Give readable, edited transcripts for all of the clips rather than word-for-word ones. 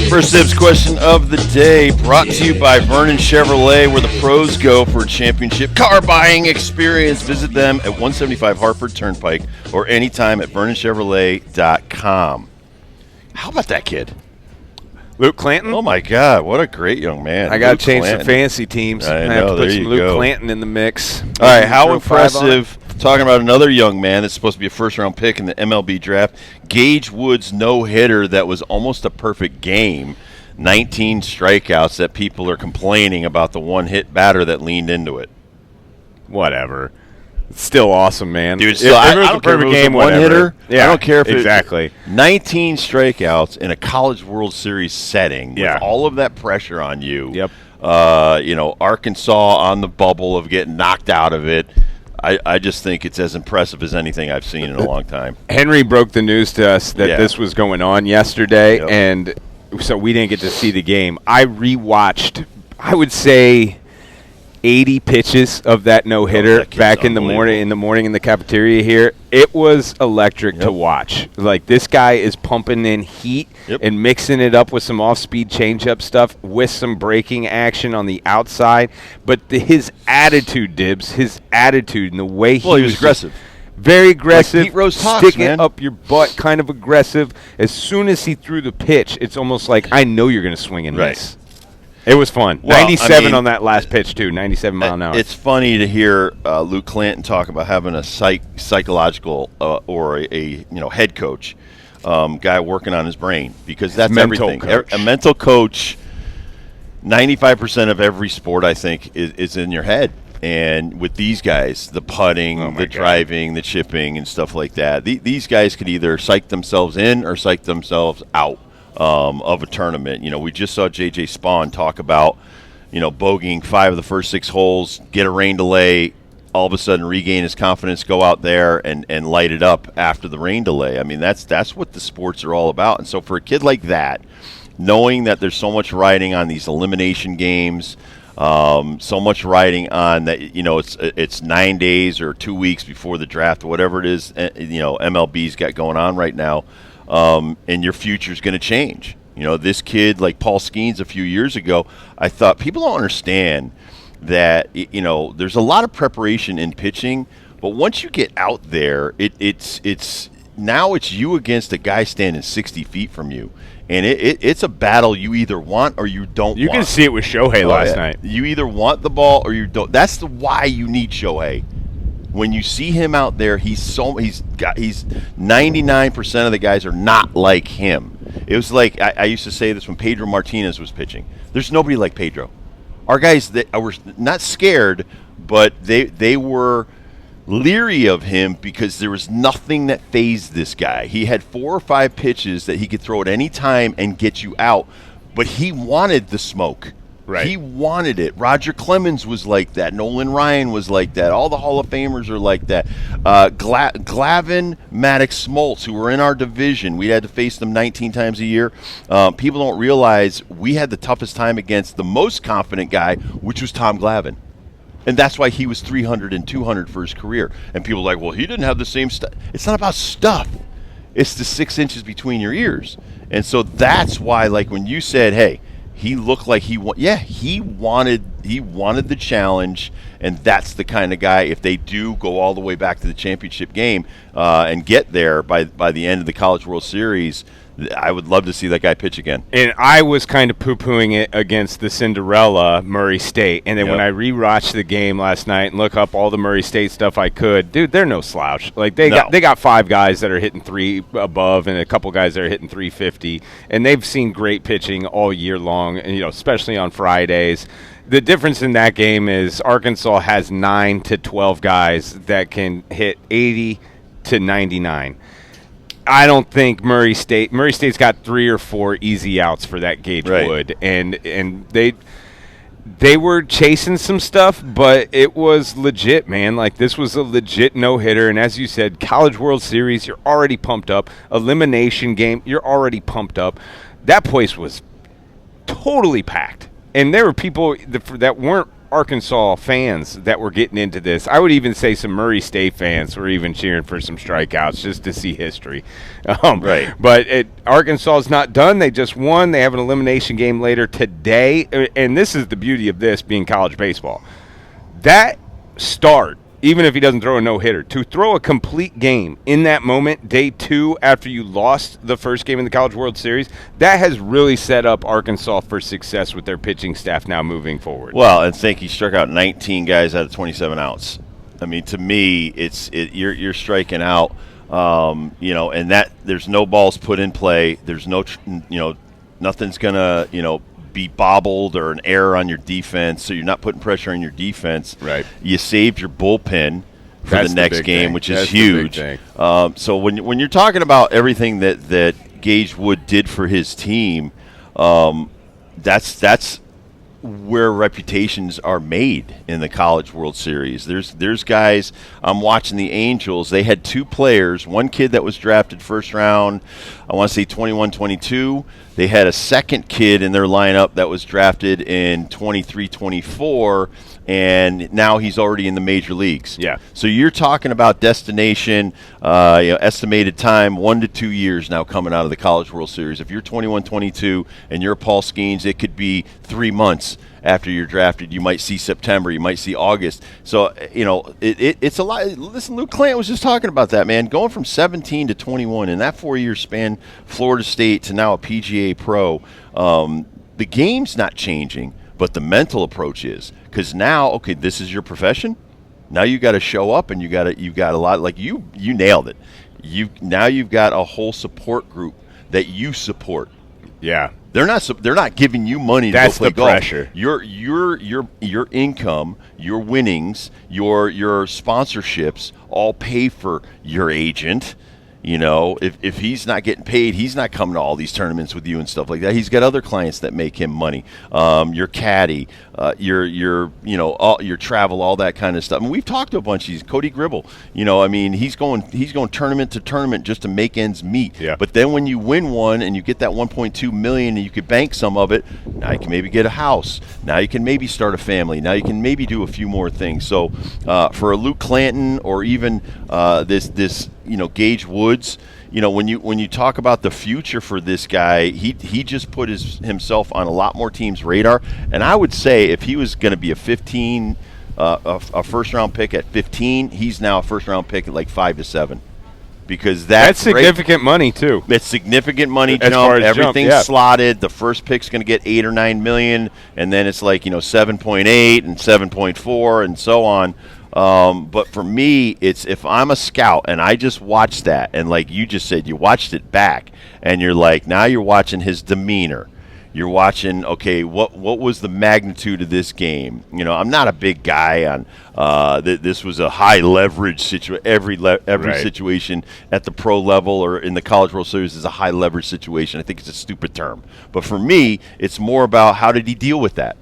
First Dibs question of the day brought to you by Vernon Chevrolet, where the pros go for a championship car buying experience. Visit them at 175 Hartford Turnpike or anytime at VernonChevrolet.com. How about that kid? Luke Clanton? Oh, my God. What a great young man. I got to change some fantasy teams. I have know. to put There some you Luke go. Clanton in the mix. All right, how impressive. Talking about another young man that's supposed to be a first-round pick in the MLB draft, Gage Wood's no-hitter that was almost a perfect game. 19 strikeouts that people are complaining about the one-hit batter that leaned into it. Whatever. It's still awesome, man. Dude, still, I don't care if it was a one-hitter. Yeah, I don't care if exactly. 19 strikeouts in a College World Series setting with all of that pressure on you. Yep. Arkansas on the bubble of getting knocked out of it. I just think it's as impressive as anything I've seen in a long time. Henry broke the news to us that this was going on yesterday, and so we didn't get to see the game. I rewatched, I would say, 80 pitches of that no-hitter back in the morning in the cafeteria here. It was electric to watch. Like, this guy is pumping in heat and mixing it up with some off-speed changeup stuff with some breaking action on the outside. But his attitude, Dibs, his attitude and the way he was aggressive. Very aggressive, like Pete Rose talks, sticking man. up your butt, kind of aggressive. As soon as he threw the pitch, it's almost like, I know you're going to swing and miss. It was fun. Well, 97 on that last pitch, too. 97 mile an hour. It's funny to hear Luke Clanton talk about having a psychological or a head coach guy working on his brain, because that's mental everything. Coach. A mental coach, 95% of every sport, I think, is in your head. And with these guys, the putting, the driving, the chipping, and stuff like that, these guys could either psych themselves in or psych themselves out of a tournament. We just saw J.J. Spawn talk about, bogeying 5 of the first 6 holes, get a rain delay, all of a sudden regain his confidence, go out there and light it up after the rain delay. I mean, that's what the sports are all about. And so for a kid like that, knowing that there's so much riding on these elimination games, so much riding on that, it's 9 days or 2 weeks before the draft, whatever it is, MLB's got going on right now, and your future's going to change. This kid, like Paul Skeens a few years ago, I thought people don't understand that, there's a lot of preparation in pitching, but once you get out there, it's now it's you against a guy standing 60 feet from you. And it's a battle you either want or you don't want. You can see it with Shohei last night. You either want the ball or you don't. That's why you need Shohei. When you see him out there, he's 99% of the guys are not like him. It was like I used to say this when Pedro Martinez was pitching. There's nobody like Pedro. Our guys that were not scared, but they were leery of him because there was nothing that fazed this guy. He had 4 or 5 pitches that he could throw at any time and get you out, but he wanted the smoke. Right. He wanted it. Roger Clemens was like that. Nolan Ryan was like that. All the Hall of Famers are like that. Glavin, Maddox, Smoltz, who were in our division, we had to face them 19 times a year. People don't realize we had the toughest time against the most confident guy, which was Tom Glavin. And that's why he was 300 and 200 for his career. And people are like, well, he didn't have the same stuff. It's not about stuff. It's the 6 inches between your ears. And so that's why, like, when you said, hey, he looked like he wanted the challenge, and that's the kind of guy, if they do go all the way back to the championship game and get there by the end of the College World Series, I would love to see that guy pitch again. And I was kind of poo-pooing it against the Cinderella Murray State. And then when I rewatched the game last night and look up all the Murray State stuff I could, dude, they're no slouch. Like they got 5 guys that are hitting 3 above and a couple guys that are hitting 350. And they've seen great pitching all year long, and especially on Fridays. The difference in that game is Arkansas has 9 to 12 guys that can hit 80 to 99. I don't think Murray State's got 3 or 4 easy outs for that Gage Wood, and they were chasing some stuff, but it was legit, man. Like, this was a legit no-hitter, and as you said, College World Series, you're already pumped up. Elimination game, you're already pumped up. That place was totally packed, and there were people that weren't Arkansas fans that were getting into this. I would even say some Murray State fans were even cheering for some strikeouts just to see history. Right. But Arkansas is not done. They just won. They have an elimination game later today. And this is the beauty of this being college baseball. That start, even if he doesn't throw a no-hitter, to throw a complete game in that moment, day 2 after you lost the first game in the College World Series, that has really set up Arkansas for success with their pitching staff now moving forward. Well, and think he struck out 19 guys out of 27 outs. I mean, to me, you're striking out, and that there's no balls put in play. There's no, nothing's gonna, be bobbled or an error on your defense, so you're not putting pressure on your defense. Right. You saved your bullpen for the next game, which is huge. So when you're talking about everything that Gage Wood did for his team, that's where reputations are made in the College World Series. There's guys. I'm watching the Angels. They had 2 players, one kid that was drafted first round, I want to say 21-22. They had a second kid in their lineup that was drafted in 23-24, and now he's already in the major leagues. Yeah. So you're talking about destination, estimated time, 1 to 2 years now coming out of the College World Series. If you're 21-22 and you're Paul Skeens, it could be 3 months after you're drafted. You might see September. You might see August. So, it's a lot. Listen, Luke Clanton was just talking about that, man. Going from 17 to 21 in that 4-year span, Florida State to now a PGA pro, the game's not changing, but the mental approach is. Because now, okay, this is your profession. Now you got to show up, and you got a lot. Like you nailed it. You've got a whole support group that you support. Yeah. They're not giving you money to That's go play golf. That's the pressure. Your income, your winnings, your sponsorships all pay for your agent. If he's not getting paid, he's not coming to all these tournaments with you and stuff like that. He's got other clients that make him money. Your caddy, all your travel, all that kind of stuff. I mean, we've talked to a bunch of these. Cody Gribble, he's going tournament to tournament just to make ends meet. Yeah. But then when you win one and you get that 1.2 million and you could bank some of it, now you can maybe get a house. Now you can maybe start a family. Now you can maybe do a few more things. So for a Luke Clanton or even this Gage Woods, when you talk about the future for this guy, he just put himself on a lot more teams' radar. And I would say if he was going to be a first round pick at 15, he's now a first round pick at like 5 to 7. Because that's significant money too. It's significant money. As far as everything's slotted. The first pick's going to get 8 or 9 million, and then it's like 7.8 and 7.4 and so on. But for me, it's if I'm a scout and I just watched that, and like you just said, you watched it back, and you're like, now you're watching his demeanor. You're watching, okay, what was the magnitude of this game? I'm not a big guy on this was a high leverage situation. Every situation at the pro level or in the College World Series is a high leverage situation. I think it's a stupid term. But for me, it's more about how did he deal with that?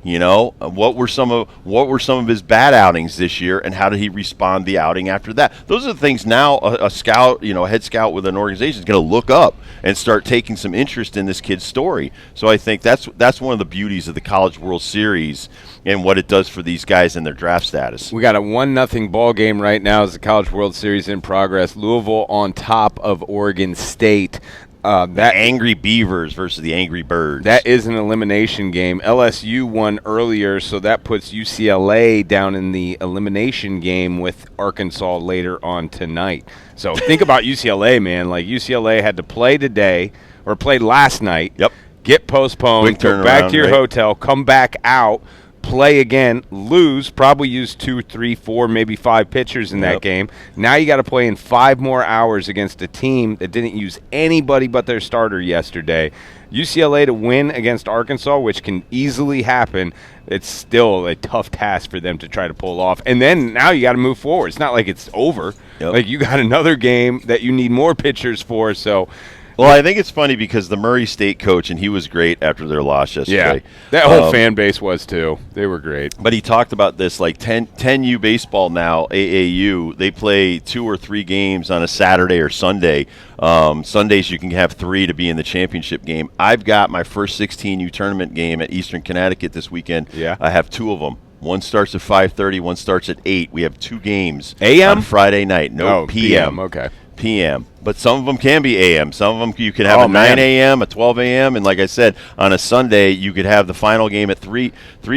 What were some of his bad outings this year, and how did he respond the outing after that? Those are the things now a scout, a head scout with an organization is going to look up and start taking some interest in this kid's story. So I think that's one of the beauties of the College World Series and what it does for these guys in their draft status. We got a 1-0 ball game right now as the College World Series in progress. Louisville on top of Oregon State. The Angry Beavers versus the Angry Birds. That is an elimination game. LSU won earlier, so that puts UCLA down in the elimination game with Arkansas later on tonight. So think about UCLA, man. Like UCLA had to play today or play last night. Yep. Get postponed, go back to your hotel, come back out, play again, lose, probably use 2, 3, 4, maybe 5 pitchers in that game. Now you got to play in 5 more hours against a team that didn't use anybody but their starter yesterday. UCLA to win against Arkansas, which can easily happen, it's still a tough task for them to try to pull off. And then now you got to move forward. It's not like it's over. Like you got another game that you need more pitchers for, so Well, I think it's funny because the Murray State coach, and he was great after their loss yesterday. Yeah, that whole fan base was too. They were great. But he talked about this, like 10U baseball now, AAU, they play 2 or 3 games on a Saturday or Sunday. Sundays you can have 3 to be in the championship game. I've got my first 16U tournament game at Eastern Connecticut this weekend. Yeah. I have 2 of them. One starts at 5:30, one starts at 8. We have 2 games AM? on Friday night. No, PM. Okay. PM. But some of them can be AM. Some of them you could have a 9 a.m., a 12 a.m., and like I said, on a Sunday you could have the final game at 3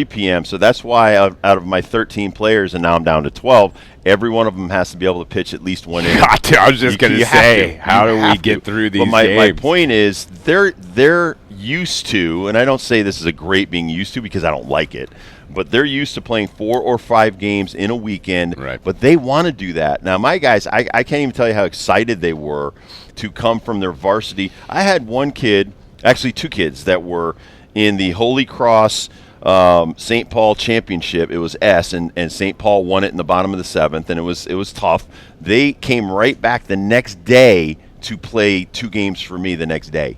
p.m. So that's why out of my 13 players, and now I'm down to 12, every one of them has to be able to pitch at least 1 inning. I was just going to say, how do we get through these games? But my point is they're used to, and I don't say this is a great being used to because I don't like it, but they're used to playing 4 or 5 games in a weekend, right. But they want to do that. Now, my guys, I can't even tell you how excited they were to come from their varsity. I had one kid, actually 2 kids, that were in the Holy Cross St. Paul Championship. It was S, and St. Paul won it in the bottom of the 7th, and it was tough. They came right back the next day to play 2 games for me the next day.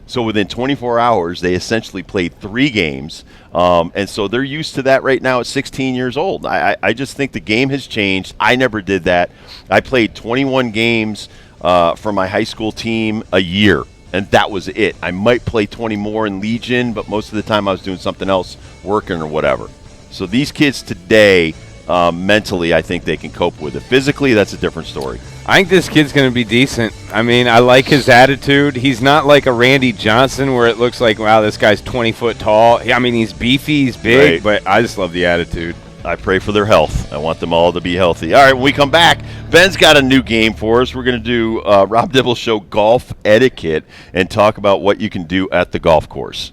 So within 24 hours, they essentially played 3 games, and so they're used to that right now at 16 years old. I just think the game has changed. I never did that. I played 21 games for my high school team a year, and that was it. I might play 20 more in Legion, but most of the time I was doing something else, working or whatever. So these kids today, mentally, I think they can cope with it. Physically, that's a different story. I think this kid's going to be decent. I mean, I like his attitude. He's not like a Randy Johnson where it looks like, wow, this guy's 20 foot tall. I mean, he's beefy, he's big, right. But I just love the attitude. I pray for their health. I want them all to be healthy. All right, when we come back, Ben's got a new game for us. We're going to do Rob Dibble Show golf etiquette and talk about what you can do at the golf course.